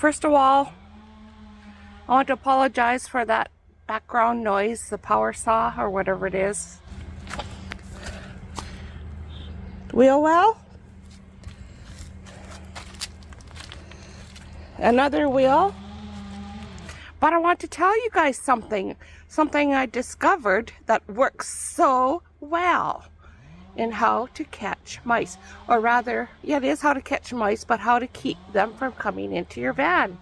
First of all, I want to apologize for that background noise, the power saw or whatever it is. Wheel well? Another wheel? But I want to tell you guys something I discovered that works so well in how to catch mice. Or rather, yeah, it is how to catch mice, but how to keep them from coming into your van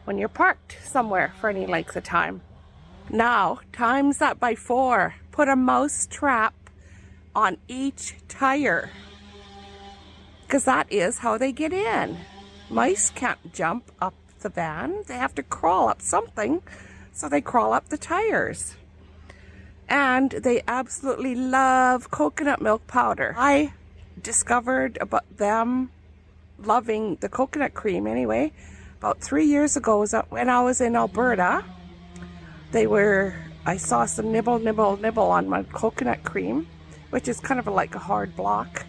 when you're parked somewhere for any length of time. Now, times that by 4. Put a mouse trap on each tire, because that is how they get in. Mice can't jump up the van. They have to crawl up something, so they crawl up the tires. And they absolutely love coconut milk powder. I discovered about them loving the coconut cream anyway about 3 years ago. Was when I was in Alberta. I saw some nibble on my coconut cream, which is kind of like a hard block.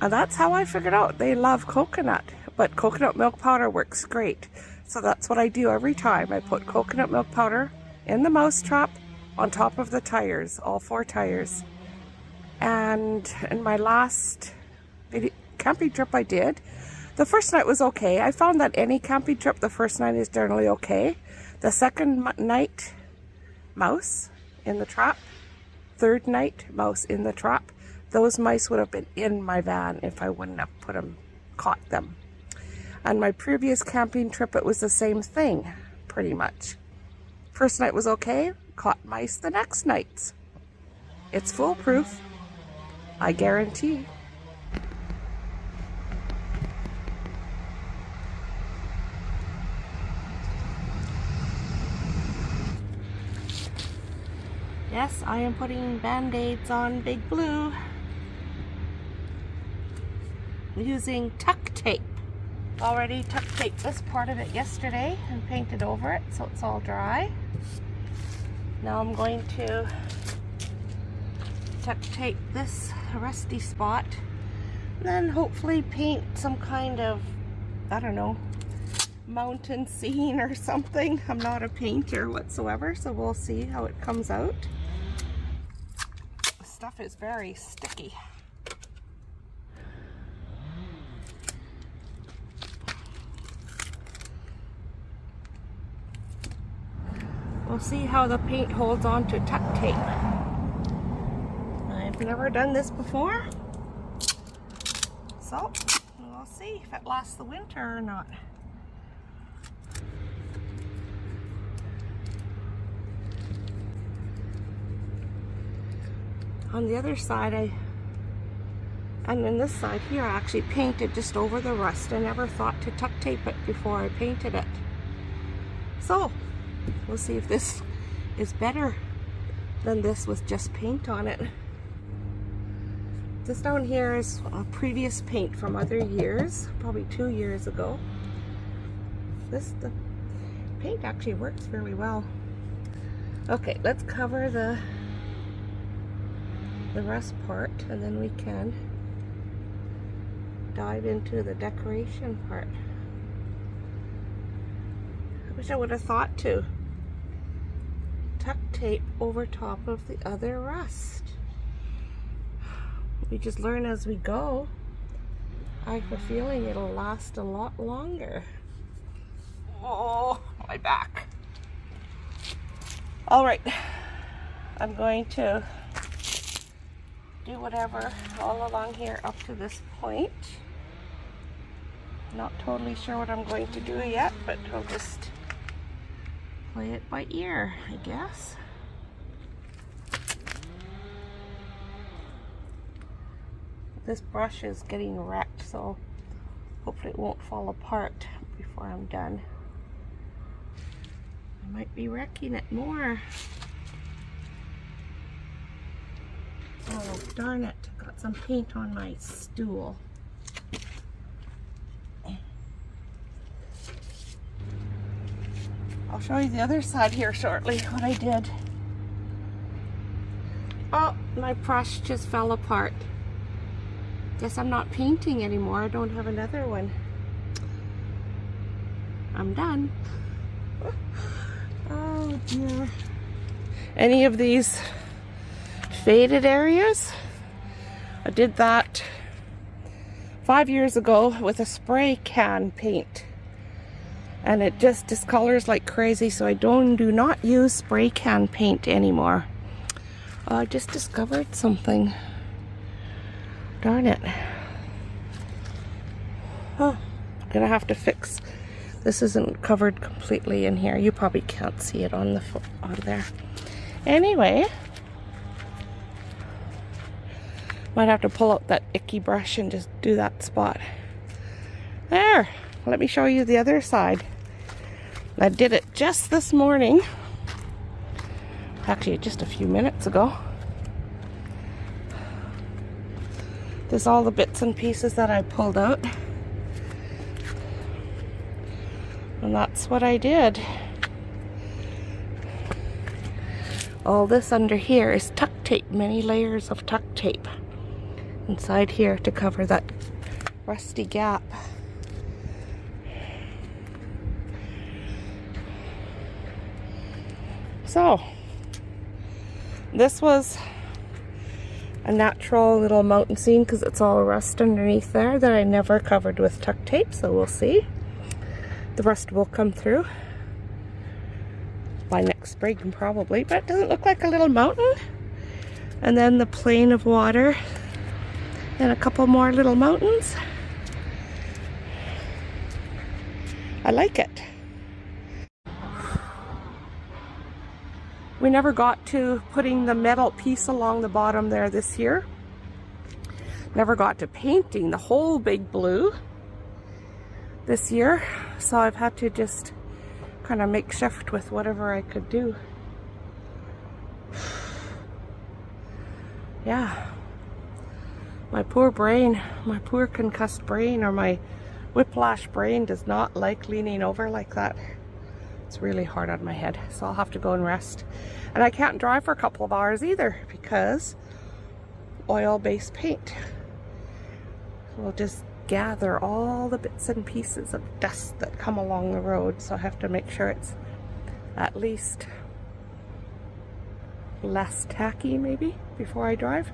And that's how I figured out they love coconut. But coconut milk powder works great. So that's what I do every time. I put coconut milk powder in the mouse trap on top of the tires, all 4 tires. And in my last camping trip I did, the first night was okay. I found that any camping trip, the first night is generally okay. The second night, mouse in the trap. Third night, mouse in the trap. Those mice would have been in my van if I wouldn't have caught them. On my previous camping trip, it was the same thing, pretty much. First night was okay, caught mice the next night. It's foolproof, I guarantee. Yes, I am putting Band-Aids on Big Blue using tuck tape. Already tuck taped this part of it yesterday and painted over it so it's all dry. Now I'm going to tuck tape this rusty spot, and then hopefully paint some kind of, I don't know, mountain scene or something. I'm not a painter whatsoever, so we'll see how it comes out. The stuff is very sticky. We'll see how the paint holds on to tuck tape. I've never done this before, so we'll see if it lasts the winter or not. On the other side, and then this side here, I actually painted just over the rust. I never thought to tuck tape it before I painted it. So we'll see if this is better than this with just paint on it. This down here is a previous paint from other years, probably 2 years ago. The paint actually works really well. Okay, let's cover the rust part, and then we can dive into the decoration part. I wish I would have thought to tuck tape over top of the other rust. We just learn as we go. I have a feeling it'll last a lot longer. Oh, my back. All right, I'm going to do whatever all along here up to this point. Not totally sure what I'm going to do yet, but I'll just play it by ear, I guess. This brush is getting wrecked, so hopefully it won't fall apart before I'm done. I might be wrecking it more. Oh, darn it. Got some paint on my stool. I'll show you the other side here shortly, what I did. Oh, my brush just fell apart. Guess I'm not painting anymore. I don't have another one. I'm done. Oh dear. Any of these faded areas? I did that 5 years ago with a spray can paint. And it just discolors like crazy, so I do not use spray can paint anymore. I just discovered something. Darn it. Oh, gonna have to fix. This isn't covered completely in here. You probably can't see it on there. Anyway, might have to pull out that icky brush and just do that spot. There. Let me show you the other side. I did it just this morning. Actually, just a few minutes ago. There's all the bits and pieces that I pulled out. And that's what I did. All this under here is tuck tape, many layers of tuck tape inside here to cover that rusty gap. So, this was a natural little mountain scene because it's all rust underneath there that I never covered with tuck tape, so we'll see. The rust will come through by next spring probably, but it doesn't look like a little mountain. And then the plain of water and a couple more little mountains. I like it. We never got to putting the metal piece along the bottom there this year. Never got to painting the whole big blue this year. So I've had to just kind of make shift with whatever I could do. Yeah. My poor brain, my poor concussed brain, or my whiplash brain does not like leaning over like that. It's really hard on my head, so I'll have to go and rest. And I can't drive for a couple of hours either because oil-based paint will just gather all the bits and pieces of dust that come along the road, so I have to make sure it's at least less tacky maybe before I drive.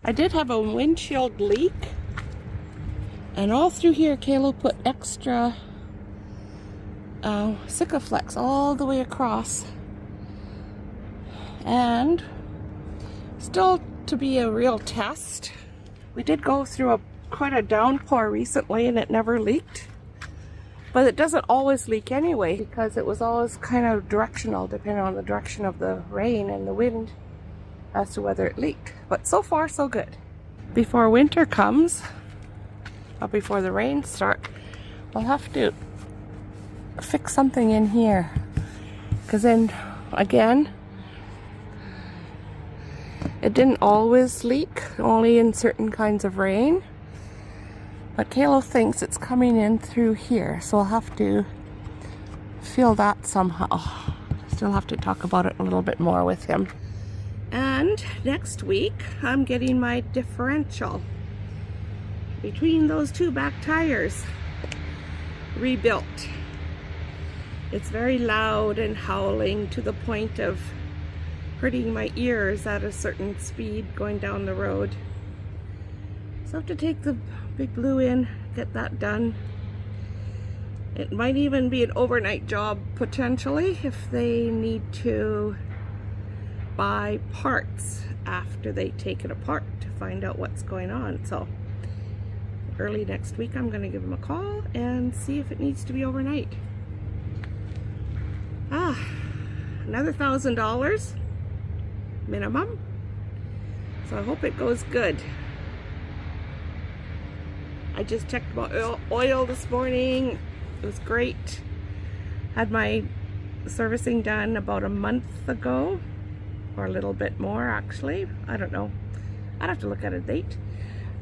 I did have a windshield leak, and all through here Kayla put extra Sikaflex all the way across. And still to be a real test, we did go through quite a downpour recently and it never leaked. But it doesn't always leak anyway because it was always kind of directional depending on the direction of the rain and the wind as to whether it leaked. But so far so good. Before winter comes, or before the rains start, we'll have to fix something in here. Because then, again, it didn't always leak, only in certain kinds of rain. But Kalo thinks it's coming in through here, so I'll have to feel that somehow. Still have to talk about it a little bit more with him. And next week, I'm getting my differential between those two back tires rebuilt. It's very loud and howling to the point of hurting my ears at a certain speed going down the road. So I have to take the Big Blue in, get that done. It might even be an overnight job potentially if they need to buy parts after they take it apart to find out what's going on. So early next week I'm going to give them a call and see if it needs to be overnight. Another $1,000 minimum, so I hope it goes good. I just checked my oil this morning. It was great. Had my servicing done about a month ago, or a little bit more actually. I don't know. I'd have to look at a date.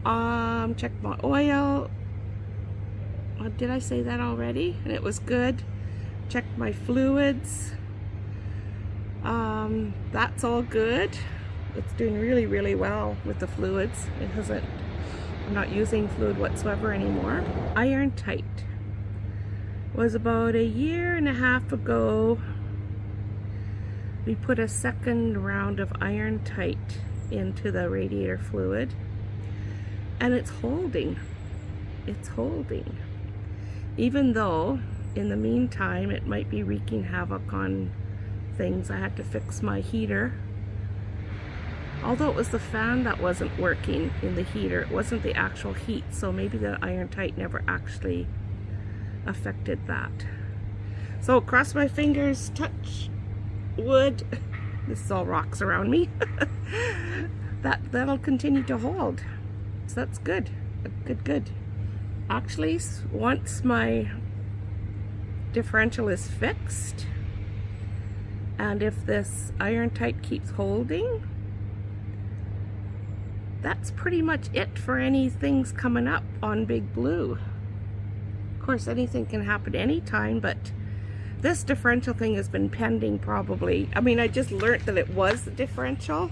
Checked my oil. Did I say that already? And it was good. Checked my fluids. That's all good. It's doing really, really well with the fluids. It hasn't, I'm not using fluid whatsoever anymore. Iron Tight was about 1.5 years ago. We put a second round of Iron Tight into the radiator fluid, and it's holding. It's holding. Even though in the meantime it might be wreaking havoc on things. I had to fix my heater. Although it was the fan that wasn't working in the heater, it wasn't the actual heat, so maybe the Iron Tight never actually affected that. So cross my fingers, touch wood. This is all rocks around me. That'll continue to hold. So that's good. Good. Actually, once my differential is fixed, and if this Iron Tight keeps holding, that's pretty much it for any things coming up on Big Blue. Of course, anything can happen anytime, but this differential thing has been pending probably. I mean, I just learned that it was the differential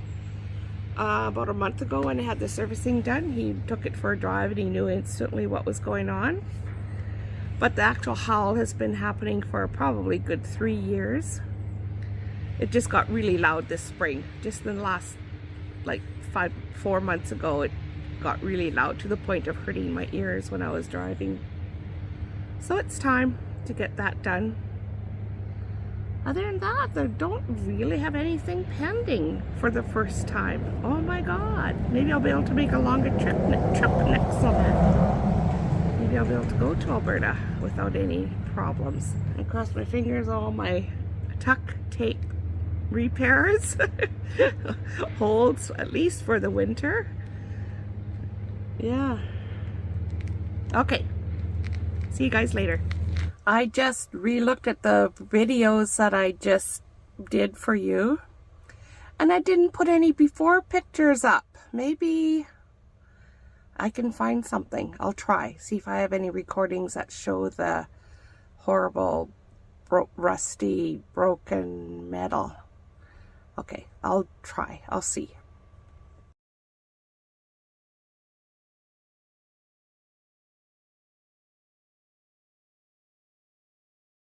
about a month ago when I had the servicing done. He took it for a drive and he knew instantly what was going on. But the actual howl has been happening for probably a good 3 years. It just got really loud this spring. Just in the last, like 4 months ago, it got really loud to the point of hurting my ears when I was driving. So it's time to get that done. Other than that, I don't really have anything pending for the first time. Oh my God. Maybe I'll be able to make a longer trip next summer. Maybe I'll be able to go to Alberta without any problems. And cross my fingers, all my tuck tape repairs holds at least for the winter. Yeah. Okay. See you guys later. I just re-looked at the videos that I just did for you, and I didn't put any before pictures up. Maybe I can find something. I'll try. See if I have any recordings that show the horrible, rusty, broken metal. Okay, I'll try. I'll see.